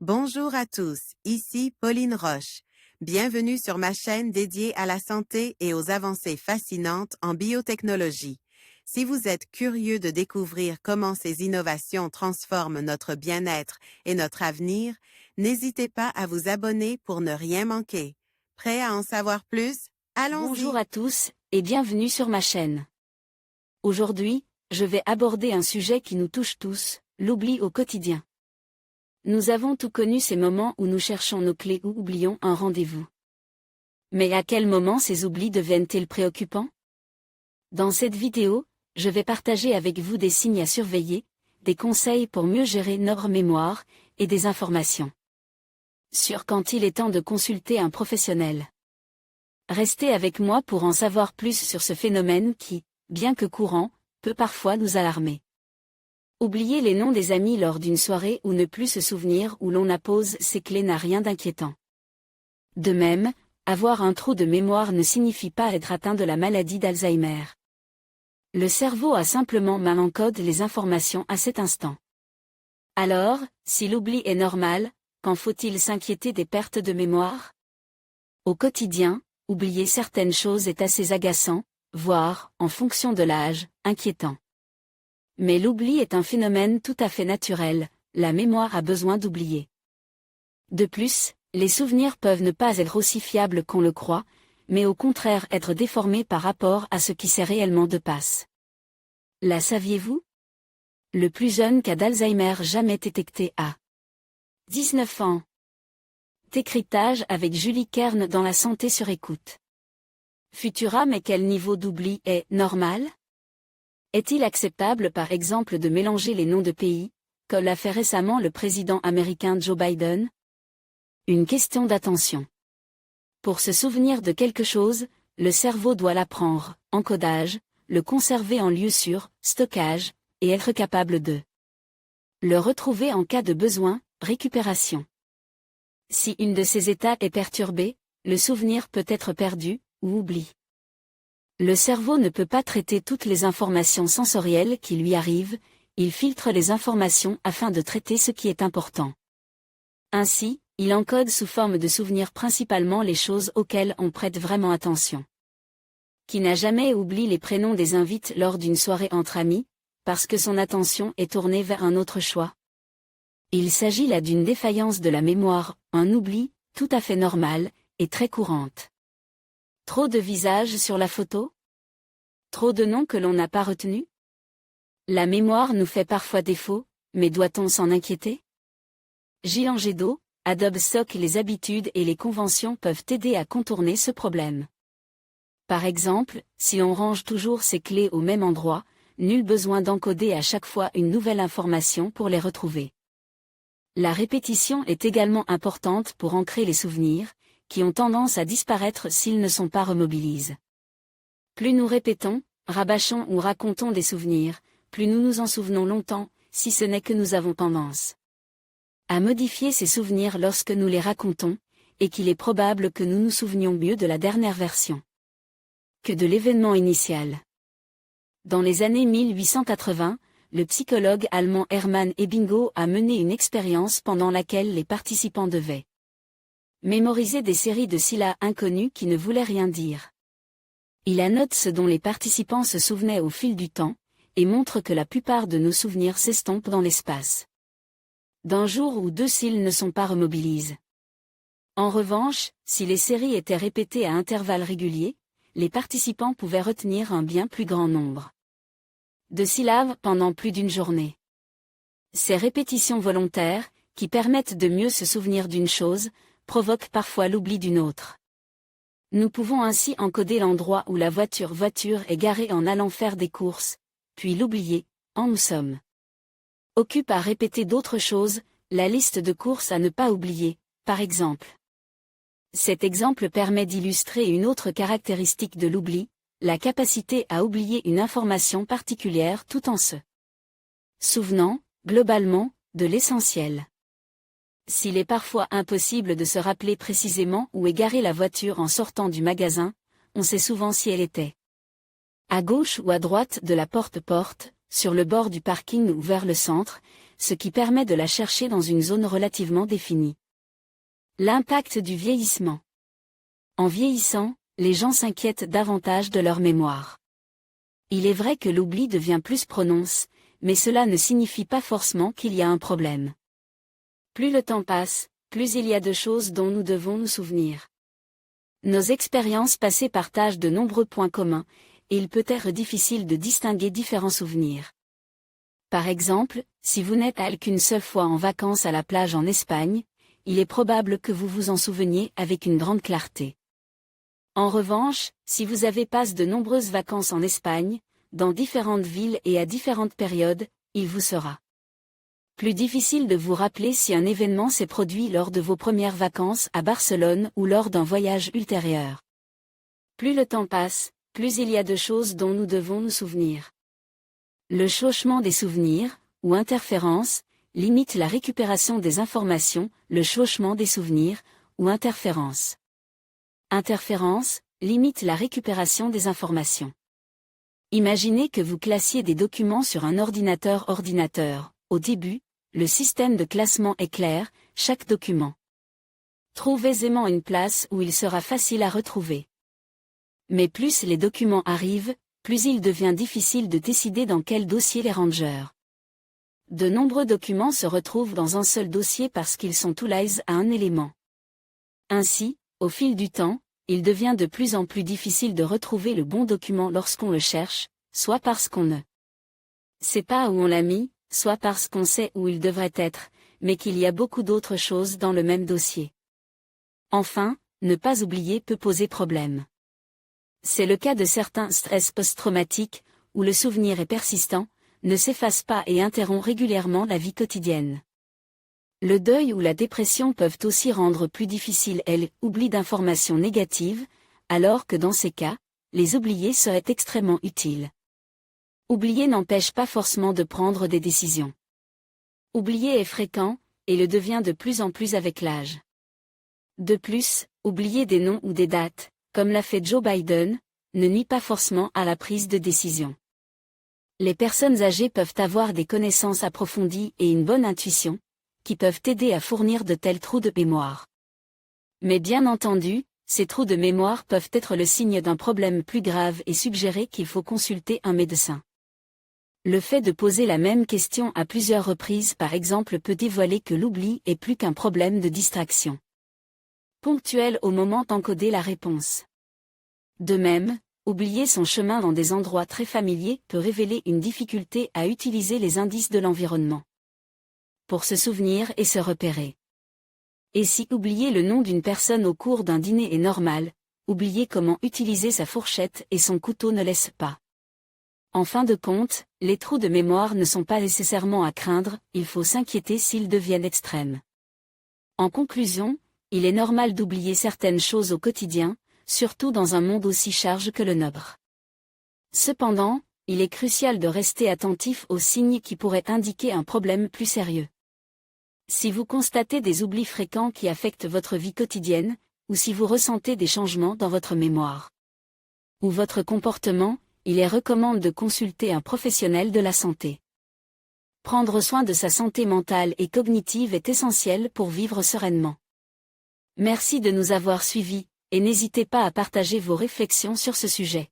Bonjour à tous, ici Pauline Roche. Bienvenue sur ma chaîne dédiée à la santé et aux avancées fascinantes en biotechnologie. Si vous êtes curieux de découvrir comment ces innovations transforment notre bien-être et notre avenir, n'hésitez pas à vous abonner pour ne rien manquer. Prêt à en savoir plus? Bonjour Allons-y! à tous, et bienvenue sur ma chaîne. Aujourd'hui, je vais aborder un sujet qui nous touche tous, l'oubli au quotidien. Nous avons tous connu ces moments où nous cherchons nos clés ou oublions un rendez-vous. Mais à quel moment ces oublis deviennent-ils préoccupants? Dans cette vidéo, je vais partager avec vous des signes à surveiller, des conseils pour mieux gérer notre mémoire, et des informations sur quand il est temps de consulter un professionnel. Restez avec moi pour en savoir plus sur ce phénomène qui, bien que courant, peut parfois nous alarmer. Oublier les noms des amis lors d'une soirée ou ne plus se souvenir où l'on appose ses clés n'a rien d'inquiétant. De même, avoir un trou de mémoire ne signifie pas être atteint de la maladie d'Alzheimer. Le cerveau a simplement mal encodé les informations à cet instant. Alors, si l'oubli est normal, quand faut-il s'inquiéter des pertes de mémoire? Au quotidien, oublier certaines choses est assez agaçant, voire, en fonction de l'âge, inquiétant. Mais l'oubli est un phénomène tout à fait naturel, la mémoire a besoin d'oublier. De plus, les souvenirs peuvent ne pas être aussi fiables qu'on le croit, mais au contraire être déformés par rapport à ce qui s'est réellement de passe. La saviez-vous? Le plus jeune cas d'Alzheimer jamais détecté à 19 ans. Décryptage avec Julie Kern dans La santé sur écoute. Futura, mais quel niveau d'oubli est normal? Est-il acceptable par exemple de mélanger les noms de pays, comme l'a fait récemment le président américain Joe Biden? Une question d'attention. Pour se souvenir de quelque chose, le cerveau doit l'apprendre, encodage, le conserver en lieu sûr, stockage, et être capable de le retrouver en cas de besoin, récupération. Si une de ces étapes est perturbée, le souvenir peut être perdu, ou oublié. Le cerveau ne peut pas traiter toutes les informations sensorielles qui lui arrivent, il filtre les informations afin de traiter ce qui est important. Ainsi, il encode sous forme de souvenirs principalement les choses auxquelles on prête vraiment attention. Qui n'a jamais oublié les prénoms des invités lors d'une soirée entre amis, parce que son attention est tournée vers un autre choix? Il s'agit là d'une défaillance de la mémoire, un oubli, tout à fait normal, et très courante. Trop de visages sur la photo? Trop de noms que l'on n'a pas retenus? La mémoire nous fait parfois défaut, mais doit-on s'en inquiéter? Gilles Angédo, Adobe Stock. Les habitudes et les conventions peuvent aider à contourner ce problème. Par exemple, si on range toujours ses clés au même endroit, nul besoin d'encoder à chaque fois une nouvelle information pour les retrouver. La répétition est également importante pour ancrer les souvenirs, qui ont tendance à disparaître s'ils ne sont pas remobilisés. Plus nous répétons, rabâchons ou racontons des souvenirs, plus nous nous en souvenons longtemps, si ce n'est que nous avons tendance à modifier ces souvenirs lorsque nous les racontons, et qu'il est probable que nous nous souvenions mieux de la dernière version que de l'événement initial. Dans les années 1880, le psychologue allemand Hermann Ebbingo a mené une expérience pendant laquelle les participants devaient mémoriser des séries de syllabes inconnues qui ne voulaient rien dire. Il annote ce dont les participants se souvenaient au fil du temps, et montre que la plupart de nos souvenirs s'estompent dans l'espace d'un jour ou deux s'ils ne sont pas remobilisés. En revanche, si les séries étaient répétées à intervalles réguliers, les participants pouvaient retenir un bien plus grand nombre de syllabes pendant plus d'une journée. Ces répétitions volontaires, qui permettent de mieux se souvenir d'une chose, provoquent parfois l'oubli d'une autre. Nous pouvons ainsi encoder l'endroit où la voiture est garée en allant faire des courses, puis l'oublier, en nous sommes occupés à répéter d'autres choses, la liste de courses à ne pas oublier, par exemple. Cet exemple permet d'illustrer une autre caractéristique de l'oubli, la capacité à oublier une information particulière tout en se souvenant, globalement, de l'essentiel. S'il est parfois impossible de se rappeler précisément où est garée la voiture en sortant du magasin, on sait souvent si elle était à gauche ou à droite de la porte-porte, sur le bord du parking ou vers le centre, ce qui permet de la chercher dans une zone relativement définie. L'impact du vieillissement. En vieillissant, les gens s'inquiètent davantage de leur mémoire. Il est vrai que l'oubli devient plus prononcé, mais cela ne signifie pas forcément qu'il y a un problème. Plus le temps passe, plus il y a de choses dont nous devons nous souvenir. Nos expériences passées partagent de nombreux points communs, et il peut être difficile de distinguer différents souvenirs. Par exemple, si vous n'êtes allé qu'une seule fois en vacances à la plage en Espagne, il est probable que vous vous en souveniez avec une grande clarté. En revanche, si vous avez passé de nombreuses vacances en Espagne, dans différentes villes et à différentes périodes, il vous sera plus difficile de vous rappeler si un événement s'est produit lors de vos premières vacances à Barcelone ou lors d'un voyage ultérieur. Plus le temps passe, plus il y a de choses dont nous devons nous souvenir. Le chauchement des souvenirs, ou interférence, limite la récupération des informations, le chauchement des souvenirs, ou interférence. Interférence, limite la récupération des informations. Imaginez que vous classiez des documents sur un ordinateur. Au début, le système de classement est clair, chaque document trouve aisément une place où il sera facile à retrouver. Mais plus les documents arrivent, plus il devient difficile de décider dans quel dossier les ranger. De nombreux documents se retrouvent dans un seul dossier parce qu'ils sont tous liés à un élément. Ainsi, au fil du temps, il devient de plus en plus difficile de retrouver le bon document lorsqu'on le cherche, soit parce qu'on ne sait pas où on l'a mis, soit parce qu'on sait où il devrait être, mais qu'il y a beaucoup d'autres choses dans le même dossier. Enfin, ne pas oublier peut poser problème. C'est le cas de certains stress post-traumatiques, où le souvenir est persistant, ne s'efface pas et interrompt régulièrement la vie quotidienne. Le deuil ou la dépression peuvent aussi rendre plus difficile l'oubli d'informations négatives, alors que dans ces cas, les oublier serait extrêmement utile. Oublier n'empêche pas forcément de prendre des décisions. Oublier est fréquent, et le devient de plus en plus avec l'âge. De plus, oublier des noms ou des dates, comme l'a fait Joe Biden, ne nuit pas forcément à la prise de décision. Les personnes âgées peuvent avoir des connaissances approfondies et une bonne intuition, qui peuvent aider à fournir de tels trous de mémoire. Mais bien entendu, ces trous de mémoire peuvent être le signe d'un problème plus grave et suggérer qu'il faut consulter un médecin. Le fait de poser la même question à plusieurs reprises par exemple peut dévoiler que l'oubli est plus qu'un problème de distraction ponctuel au moment d'encoder la réponse. De même, oublier son chemin dans des endroits très familiers peut révéler une difficulté à utiliser les indices de l'environnement pour se souvenir et se repérer. Et si oublier le nom d'une personne au cours d'un dîner est normal, oublier comment utiliser sa fourchette et son couteau ne laisse pas. En fin de compte, les trous de mémoire ne sont pas nécessairement à craindre, il faut s'inquiéter s'ils deviennent extrêmes. En conclusion, il est normal d'oublier certaines choses au quotidien, surtout dans un monde aussi chargé que le nôtre. Cependant, il est crucial de rester attentif aux signes qui pourraient indiquer un problème plus sérieux. Si vous constatez des oublis fréquents qui affectent votre vie quotidienne, ou si vous ressentez des changements dans votre mémoire ou votre comportement, il est recommandé de consulter un professionnel de la santé. Prendre soin de sa santé mentale et cognitive est essentiel pour vivre sereinement. Merci de nous avoir suivis, et n'hésitez pas à partager vos réflexions sur ce sujet.